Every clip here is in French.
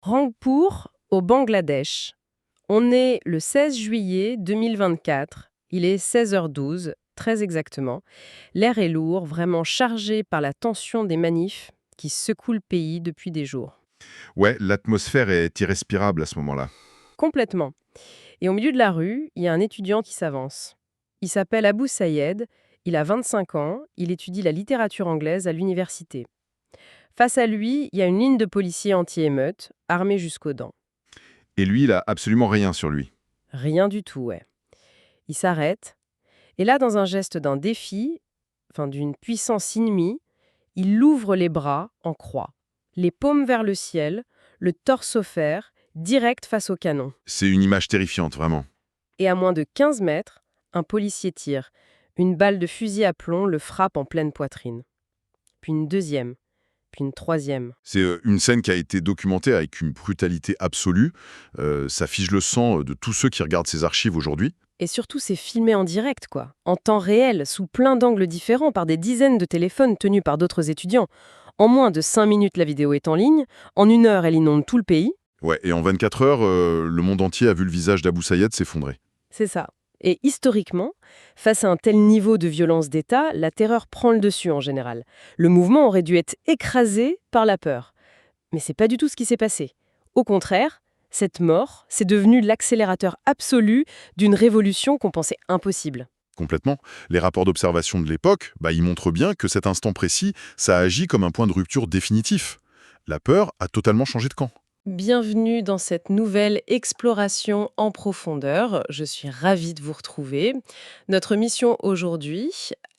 Rangpur, au Bangladesh. On est le 16 juillet 2024. Il est 16h12, très exactement. L'air est lourd, vraiment chargé par la tension des manifs qui secouent le pays depuis des jours. Ouais, l'atmosphère est irrespirable à ce moment-là. Complètement. Et au milieu de la rue, il y a un étudiant qui s'avance. Il s'appelle Abou Sayed, il a 25 ans, il étudie la littérature anglaise à l'université. Face à lui, il y a une ligne de policiers anti-émeutes, armés jusqu'aux dents. Et lui, il a absolument rien sur lui. Rien du tout, ouais. Il s'arrête, et là, dans un geste d'un défi, d'une puissance inouïe, il ouvre les bras en croix, les paumes vers le ciel, le torse offert, direct face au canon. C'est une image terrifiante, vraiment. Et à moins de 15 mètres, un policier tire. Une balle de fusil à plomb le frappe en pleine poitrine. Puis une deuxième, puis une troisième. C'est une scène qui a été documentée avec une brutalité absolue. Ça fige le sang de tous ceux qui regardent ces archives aujourd'hui. Et surtout, c'est filmé en direct, quoi. En temps réel, sous plein d'angles différents, par des dizaines de téléphones tenus par d'autres étudiants. En moins de 5 minutes, la vidéo est en ligne. En 1 heure, elle inonde tout le pays. Ouais, et en 24 heures, le monde entier a vu le visage d'Abou Sayed s'effondrer. C'est ça. Et historiquement, face à un tel niveau de violence d'État, la terreur prend le dessus en général. Le mouvement aurait dû être écrasé par la peur. Mais c'est pas du tout ce qui s'est passé. Au contraire, cette mort, c'est devenu l'accélérateur absolu d'une révolution qu'on pensait impossible. Complètement. Les rapports d'observation de l'époque, ils montrent bien que cet instant précis, ça agit comme un point de rupture définitif. La peur a totalement changé de camp. Bienvenue dans cette nouvelle exploration en profondeur. Je suis ravie de vous retrouver. Notre mission aujourd'hui,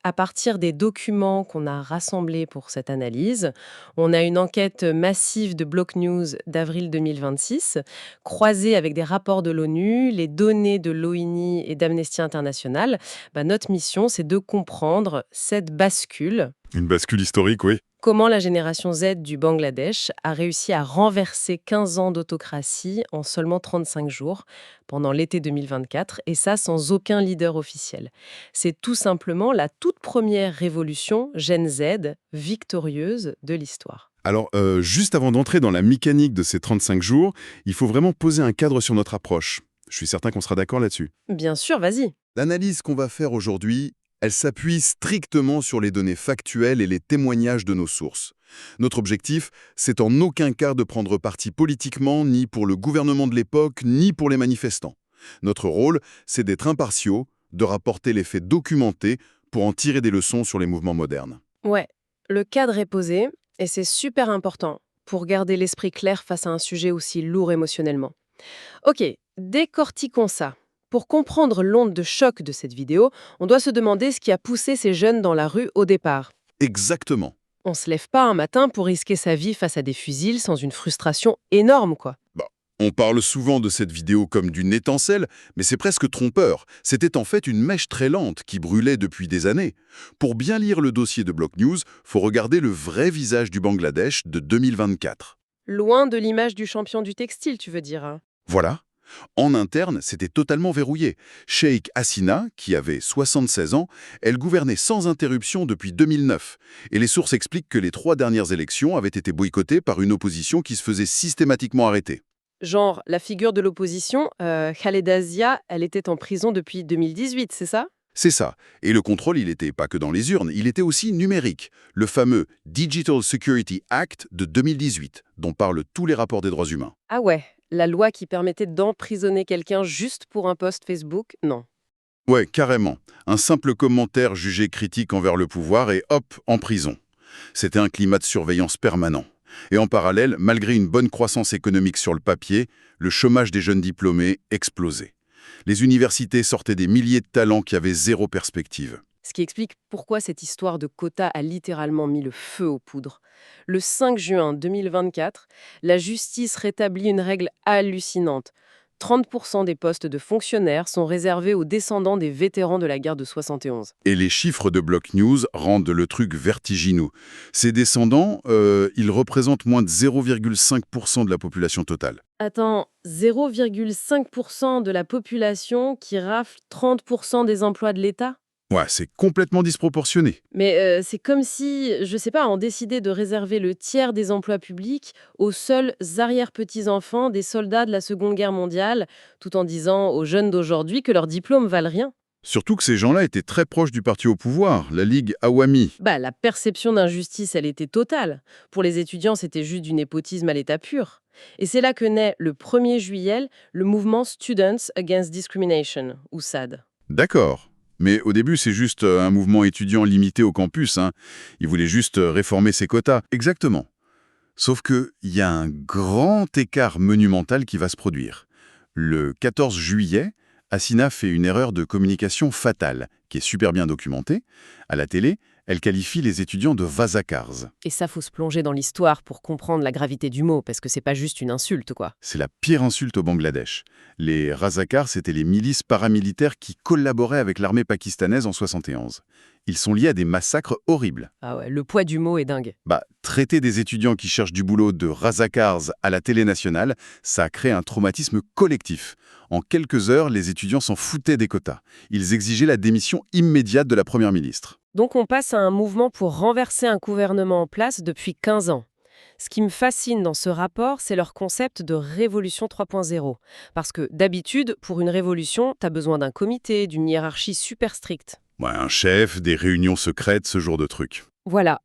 à partir des documents qu'on a rassemblés pour cette analyse, on a une enquête massive de Block News d'avril 2026, croisée avec des rapports de l'ONU, les données de l'OINI et d'Amnesty International. Notre mission, c'est de comprendre cette bascule. Une bascule historique, oui. Comment la génération Z du Bangladesh a réussi à renverser 15 ans d'autocratie en seulement 35 jours pendant l'été 2024, et ça sans aucun leader officiel. C'est tout simplement la toute première révolution Gen Z victorieuse de l'histoire. Alors, juste avant d'entrer dans la mécanique de ces 35 jours, il faut vraiment poser un cadre sur notre approche. Je suis certain qu'on sera d'accord là-dessus. Bien sûr, vas-y. L'analyse qu'on va faire aujourd'hui, elle s'appuie strictement sur les données factuelles et les témoignages de nos sources. Notre objectif, c'est en aucun cas de prendre parti politiquement, ni pour le gouvernement de l'époque, ni pour les manifestants. Notre rôle, c'est d'être impartiaux, de rapporter les faits documentés pour en tirer des leçons sur les mouvements modernes. Ouais, le cadre est posé, et c'est super important pour garder l'esprit clair face à un sujet aussi lourd émotionnellement. Ok, décortiquons ça. Pour comprendre l'onde de choc de cette vidéo, on doit se demander ce qui a poussé ces jeunes dans la rue au départ. Exactement. On se lève pas un matin pour risquer sa vie face à des fusils sans une frustration énorme, quoi. On parle souvent de cette vidéo comme d'une étincelle, mais c'est presque trompeur. C'était en fait une mèche très lente qui brûlait depuis des années. Pour bien lire le dossier de Block News, faut regarder le vrai visage du Bangladesh de 2024. Loin de l'image du champion du textile, tu veux dire, hein. Voilà. En interne, c'était totalement verrouillé. Sheikh Hasina, qui avait 76 ans, elle gouvernait sans interruption depuis 2009. Et les sources expliquent que les 3 dernières élections avaient été boycottées par une opposition qui se faisait systématiquement arrêter. Genre, la figure de l'opposition, Khaleda Zia, elle était en prison depuis 2018, c'est ça? C'est ça. Et le contrôle, il n'était pas que dans les urnes, il était aussi numérique. Le fameux Digital Security Act de 2018, dont parlent tous les rapports des droits humains. Ah ouais, la loi qui permettait d'emprisonner quelqu'un juste pour un post Facebook? Non. Ouais, carrément. Un simple commentaire jugé critique envers le pouvoir et hop, en prison. C'était un climat de surveillance permanent. Et en parallèle, malgré une bonne croissance économique sur le papier, le chômage des jeunes diplômés explosait. Les universités sortaient des milliers de talents qui avaient zéro perspective. Ce qui explique pourquoi cette histoire de quota a littéralement mis le feu aux poudres. Le 5 juin 2024, la justice rétablit une règle hallucinante. 30% des postes de fonctionnaires sont réservés aux descendants des vétérans de la guerre de 71. Et les chiffres de Block News rendent le truc vertigineux. Ces descendants, ils représentent moins de 0,5% de la population totale. Attends, 0,5% de la population qui rafle 30% des emplois de l'État? Ouais, c'est complètement disproportionné. Mais c'est comme si, je sais pas, on décidait de réserver le tiers des emplois publics aux seuls arrière-petits-enfants des soldats de la Seconde Guerre mondiale, tout en disant aux jeunes d'aujourd'hui que leurs diplômes valent rien. Surtout que ces gens-là étaient très proches du parti au pouvoir, la Ligue Awami. Bah, la perception d'injustice, elle était totale. Pour les étudiants, c'était juste du népotisme à l'état pur. Et c'est là que naît le 1er juillet le mouvement Students Against Discrimination, ou SAD. D'accord. Mais au début, c'est juste un mouvement étudiant limité au campus, hein. Ils voulaient juste réformer ses quotas. Exactement. Sauf qu'il y a un grand écart monumental qui va se produire. Le 14 juillet, Hassina fait une erreur de communication fatale, qui est super bien documentée. À la télé, elle qualifie les étudiants de vasakars. Et ça, faut se plonger dans l'histoire pour comprendre la gravité du mot, parce que c'est pas juste une insulte, quoi. C'est la pire insulte au Bangladesh. Les razakars, c'étaient les milices paramilitaires qui collaboraient avec l'armée pakistanaise en 71. Ils sont liés à des massacres horribles. Ah ouais, le poids du mot est dingue. Traiter des étudiants qui cherchent du boulot de razakars à la télé nationale, ça a créé un traumatisme collectif. En quelques heures, les étudiants s'en foutaient des quotas. Ils exigeaient la démission immédiate de la première ministre. Donc on passe à un mouvement pour renverser un gouvernement en place depuis 15 ans. Ce qui me fascine dans ce rapport, c'est leur concept de révolution 3.0. Parce que d'habitude, pour une révolution, t'as besoin d'un comité, d'une hiérarchie super stricte. Ouais, un chef, des réunions secrètes, ce genre de trucs. Voilà.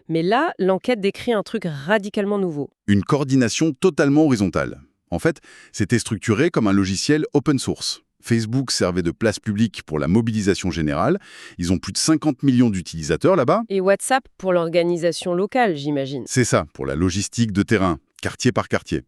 Mais là, l'enquête décrit un truc radicalement nouveau. Une coordination totalement horizontale. En fait, c'était structuré comme un logiciel open source. Facebook servait de place publique pour la mobilisation générale. Ils ont plus de 50 millions d'utilisateurs là-bas. Et WhatsApp pour l'organisation locale, j'imagine. C'est ça, pour la logistique de terrain, quartier par quartier.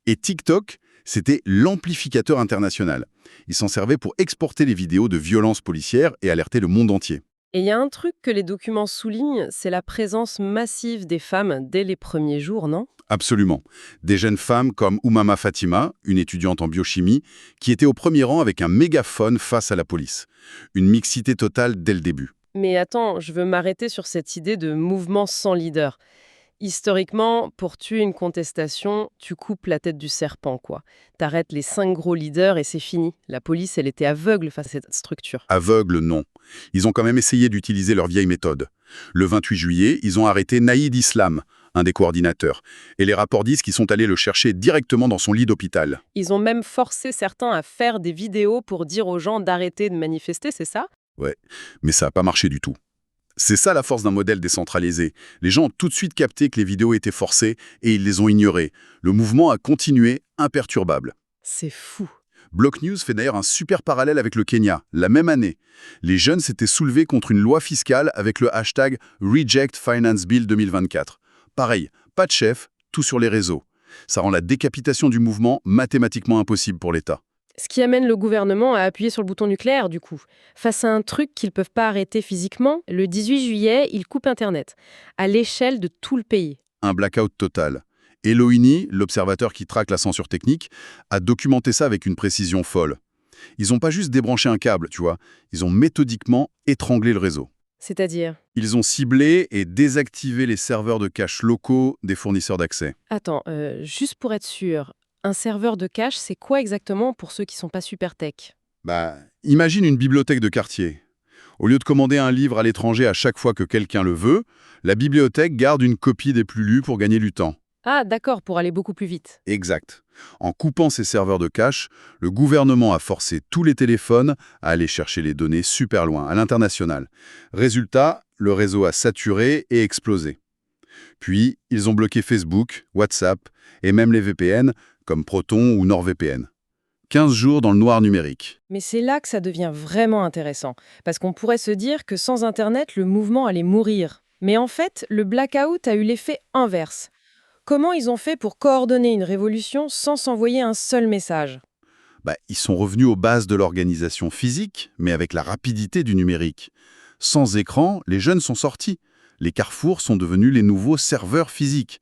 Et TikTok, c'était l'amplificateur international. Ils s'en servaient pour exporter les vidéos de violences policières et alerter le monde entier. Et il y a un truc que les documents soulignent, c'est la présence massive des femmes dès les premiers jours, non? Absolument. Des jeunes femmes comme Oumama Fatima, une étudiante en biochimie, qui était au premier rang avec un mégaphone face à la police. Une mixité totale dès le début. Mais attends, je veux m'arrêter sur cette idée de mouvement sans leader. Historiquement, pour tuer une contestation, tu coupes la tête du serpent, quoi. T'arrêtes les 5 gros leaders et c'est fini. La police, elle était aveugle face à cette structure. Aveugle, non. Ils ont quand même essayé d'utiliser leur vieille méthode. Le 28 juillet, ils ont arrêté Naïd Islam, un des coordinateurs. Et les rapports disent qu'ils sont allés le chercher directement dans son lit d'hôpital. Ils ont même forcé certains à faire des vidéos pour dire aux gens d'arrêter de manifester, c'est ça? Ouais, mais ça n'a pas marché du tout. C'est ça la force d'un modèle décentralisé. Les gens ont tout de suite capté que les vidéos étaient forcées et ils les ont ignorées. Le mouvement a continué imperturbable. C'est fou. Block News fait d'ailleurs un super parallèle avec le Kenya. La même année, les jeunes s'étaient soulevés contre une loi fiscale avec le hashtag Reject Finance Bill 2024. Pareil, pas de chef, tout sur les réseaux. Ça rend la décapitation du mouvement mathématiquement impossible pour l'État. Ce qui amène le gouvernement à appuyer sur le bouton nucléaire, du coup. Face à un truc qu'ils ne peuvent pas arrêter physiquement, le 18 juillet, ils coupent Internet, à l'échelle de tout le pays. Un blackout total. Elohini, l'observateur qui traque la censure technique, a documenté ça avec une précision folle. Ils n'ont pas juste débranché un câble, tu vois. Ils ont méthodiquement étranglé le réseau. C'est-à-dire? Ils ont ciblé et désactivé les serveurs de cache locaux des fournisseurs d'accès. Attends, juste pour être sûr, un serveur de cache, c'est quoi exactement pour ceux qui sont pas super tech? Imagine une bibliothèque de quartier. Au lieu de commander un livre à l'étranger à chaque fois que quelqu'un le veut, la bibliothèque garde une copie des plus lus pour gagner du temps. Ah, d'accord, pour aller beaucoup plus vite. Exact. En coupant ces serveurs de cache, le gouvernement a forcé tous les téléphones à aller chercher les données super loin, à l'international. Résultat, le réseau a saturé et explosé. Puis, ils ont bloqué Facebook, WhatsApp et même les VPN, comme Proton ou NordVPN. 15 jours dans le noir numérique. Mais c'est là que ça devient vraiment intéressant, parce qu'on pourrait se dire que sans Internet, le mouvement allait mourir. Mais en fait, le blackout a eu l'effet inverse. Comment ils ont fait pour coordonner une révolution sans s'envoyer un seul message? Ils sont revenus aux bases de l'organisation physique, mais avec la rapidité du numérique. Sans écran, les jeunes sont sortis. Les carrefours sont devenus les nouveaux serveurs physiques.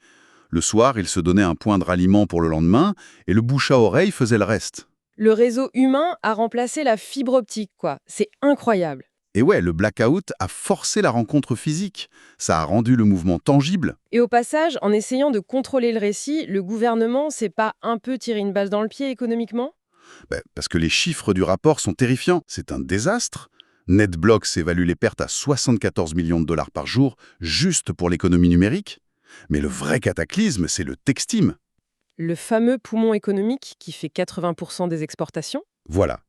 Le soir, ils se donnaient un point de ralliement pour le lendemain, et le bouche à oreille faisait le reste. Le réseau humain a remplacé la fibre optique, quoi. C'est incroyable. Et ouais, le blackout a forcé la rencontre physique. Ça a rendu le mouvement tangible. Et au passage, en essayant de contrôler le récit, le gouvernement s'est pas un peu tiré une balle dans le pied économiquement? Parce que les chiffres du rapport sont terrifiants. C'est un désastre. NetBlocks évalue les pertes à 74 millions de dollars par jour, juste pour l'économie numérique. Mais le vrai cataclysme, c'est le Textim. Le fameux poumon économique qui fait 80% des exportations? Voilà.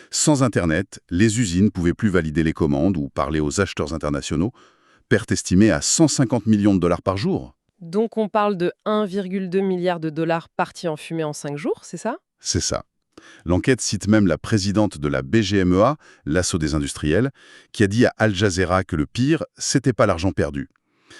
Sans Internet, les usines pouvaient plus valider les commandes ou parler aux acheteurs internationaux, perte estimée à 150 millions de dollars par jour. Donc on parle de 1,2 milliard de dollars partis en fumée en 5 jours, c'est ça? C'est ça. L'enquête cite même la présidente de la BGMEA, l'Asso des industriels, qui a dit à Al Jazeera que le pire, c'était pas l'argent perdu.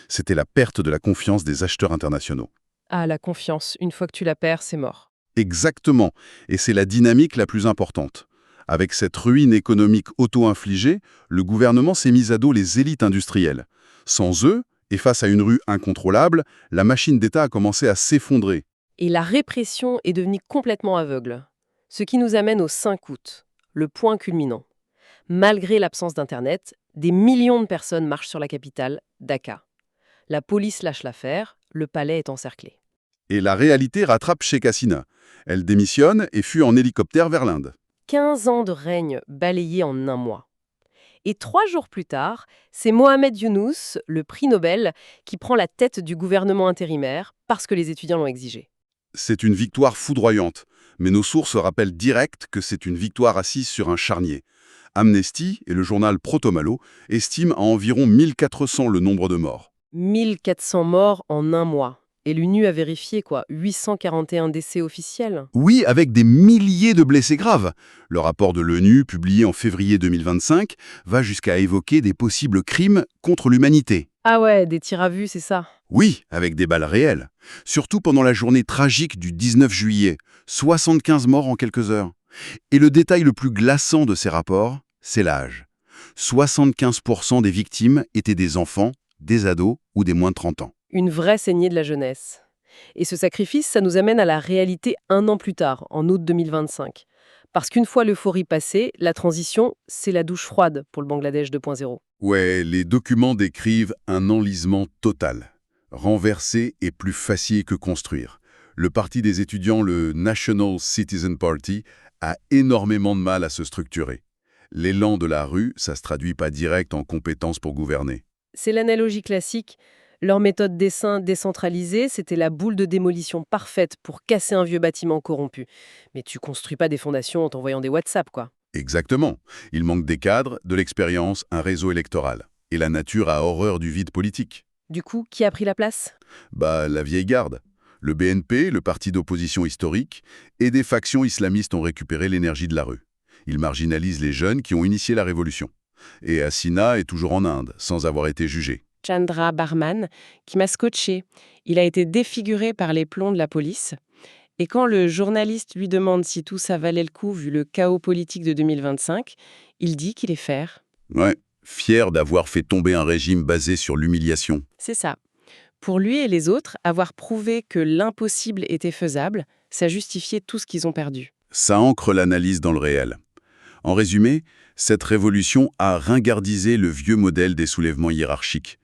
C'était la perte de la confiance des acheteurs internationaux. Ah, la confiance, une fois que tu la perds, c'est mort. Exactement. Et c'est la dynamique la plus importante. Avec cette ruine économique auto-infligée, le gouvernement s'est mis à dos les élites industrielles. Sans eux, et face à une rue incontrôlable, la machine d'État a commencé à s'effondrer. Et la répression est devenue complètement aveugle. Ce qui nous amène au 5 août, le point culminant. Malgré l'absence d'Internet, des millions de personnes marchent sur la capitale, Dhaka. La police lâche l'affaire, le palais est encerclé. Et la réalité rattrape Sheikh Hasina. Elle démissionne et fuit en hélicoptère vers l'Inde. 15 ans de règne balayés en un mois. Et 3 jours plus tard, c'est Mohamed Younous, le prix Nobel, qui prend la tête du gouvernement intérimaire parce que les étudiants l'ont exigé. C'est une victoire foudroyante, mais nos sources rappellent direct que c'est une victoire assise sur un charnier. Amnesty et le journal Protomalo estiment à environ 1400 le nombre de morts. 1400 morts en un mois. Et l'ONU a vérifié, 841 décès officiels. Oui, avec des milliers de blessés graves. Le rapport de l'ONU, publié en février 2025, va jusqu'à évoquer des possibles crimes contre l'humanité. Ah ouais, des tirs à vue, c'est ça. Oui, avec des balles réelles. Surtout pendant la journée tragique du 19 juillet. 75 morts en quelques heures. Et le détail le plus glaçant de ces rapports, c'est l'âge. 75% des victimes étaient des enfants, des ados ou des moins de 30 ans. Une vraie saignée de la jeunesse. Et ce sacrifice, ça nous amène à la réalité un an plus tard, en août 2025. Parce qu'une fois l'euphorie passée, la transition, c'est la douche froide pour le Bangladesh 2.0. Ouais, les documents décrivent un enlisement total. Renverser est plus facile que construire. Le parti des étudiants, le National Citizen Party, a énormément de mal à se structurer. L'élan de la rue, ça se traduit pas direct en compétences pour gouverner. C'est l'analogie classique. Leur méthode d'essaim décentralisée, c'était la boule de démolition parfaite pour casser un vieux bâtiment corrompu. Mais tu construis pas des fondations en t'envoyant des WhatsApp, quoi. Exactement. Il manque des cadres, de l'expérience, un réseau électoral. Et la nature a horreur du vide politique. Du coup, qui a pris la place? Bah, la vieille garde. Le BNP, le parti d'opposition historique, et des factions islamistes ont récupéré l'énergie de la rue. Ils marginalisent les jeunes qui ont initié la révolution. Et Hasina est toujours en Inde, sans avoir été jugé. Chandra Barman, qui m'a scotché. Il a été défiguré par les plombs de la police. Et quand le journaliste lui demande si tout ça valait le coup vu le chaos politique de 2025, il dit qu'il est fier. Ouais, fier d'avoir fait tomber un régime basé sur l'humiliation. C'est ça. Pour lui et les autres, avoir prouvé que l'impossible était faisable, ça justifiait tout ce qu'ils ont perdu. Ça ancre l'analyse dans le réel. En résumé, cette révolution a ringardisé le vieux modèle des soulèvements hiérarchiques.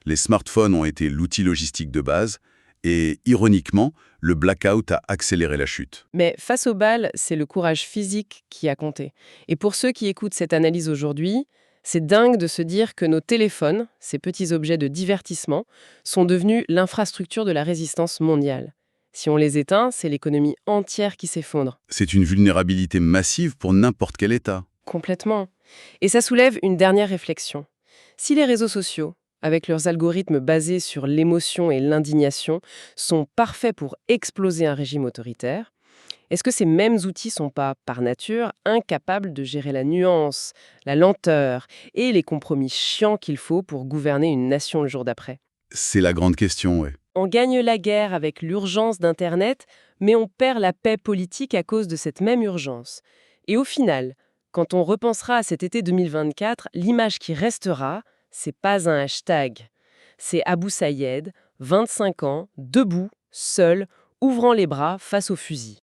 Les smartphones ont été l'outil logistique de base et, ironiquement, le blackout a accéléré la chute. Mais face au bal, c'est le courage physique qui a compté. Et pour ceux qui écoutent cette analyse aujourd'hui, c'est dingue de se dire que nos téléphones, ces petits objets de divertissement, sont devenus l'infrastructure de la résistance mondiale. Si on les éteint, c'est l'économie entière qui s'effondre. C'est une vulnérabilité massive pour n'importe quel État. Complètement. Et ça soulève une dernière réflexion. Si les réseaux sociaux, avec leurs algorithmes basés sur l'émotion et l'indignation, sont parfaits pour exploser un régime autoritaire, est-ce que ces mêmes outils sont pas, par nature, incapables de gérer la nuance, la lenteur et les compromis chiants qu'il faut pour gouverner une nation le jour d'après? C'est la grande question, ouais. On gagne la guerre avec l'urgence d'Internet, mais on perd la paix politique à cause de cette même urgence. Et au final, quand on repensera à cet été 2024, l'image qui restera, c'est pas un hashtag. C'est Abou Sayed, 25 ans, debout, seul, ouvrant les bras face au fusil.